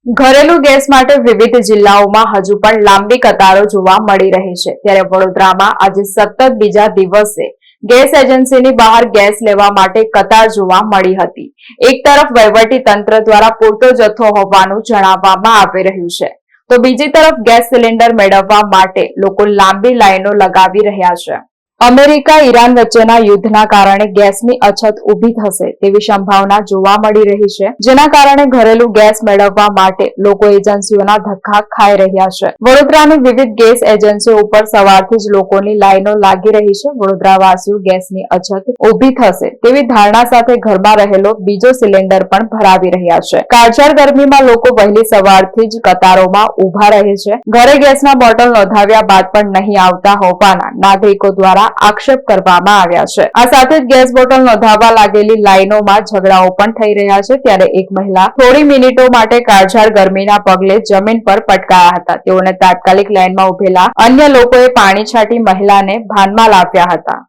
ઘરેલું ગેસ માટે વિવિધ જિલ્લાઓમાં હજુ પણ લાંબી કતારો જોવા મળી રહી છે, ત્યારે વડોદરામાં આજે સતત બીજા દિવસે ગેસ એજન્સીની બહાર ગેસ લેવા માટે કતાર જોવા મળી હતી. એક તરફ વહીવટી તંત્ર દ્વારા પૂરતો જથ્થો હોવાનું જણાવવામાં આવી રહ્યું છે, તો બીજી તરફ ગેસ સિલિન્ડર મેળવવા માટે લોકો લાંબી લાઈનો લગાવી રહ્યા છે. અમેરિકા ઈરાન વચ્ચેના યુદ્ધના કારણે ગેસની અછત ઊભી થશે તેવી સંભાવના જોવા મળી રહી છે, જેના કારણે ઘરેલું ગેસ મેળવવા માટે લોકો એજન્સીઓના ધક્કા ખાઈ રહ્યા છે. વડોદરાની વિવિધ ગેસ એજન્સીઓ ઉપર સવારથી જ લોકોની લાઈનો લાગી રહી છે. વડોદરાવાસીઓ ગેસની અછત ઊભી થશે તેવી ધારણા સાથે ઘરમાં રહેલો બીજો સિલિન્ડર પણ ભરાવી રહ્યા છે. કાળઝાળ ગરમીમાં લોકો વહેલી સવારથી જ કતારોમાં ઉભા રહે છે. ઘરે ગેસના બોટલ નોંધાવ્યા બાદ પણ નહીં આવતા હોવાના નાગરિકો દ્વારા આક્ષેપ કરવામાં આવ્યા છે. આ સાથે જ ગેસ બોટલ નોંધાવવા લાગેલી લાઈનોમાં ઝઘડાઓ પણ થઈ રહ્યા છે. ત્યારે એક મહિલા થોડી મિનિટો માટે કાળઝાળ ગરમીના પગલે જમીન પર પટકાયા હતા. તેઓને તાત્કાલિક લાઈનમાં ઉભેલા અન્ય લોકોએ પાણી છાંટી મહિલાને ભાનમાં લાવ્યા હતા.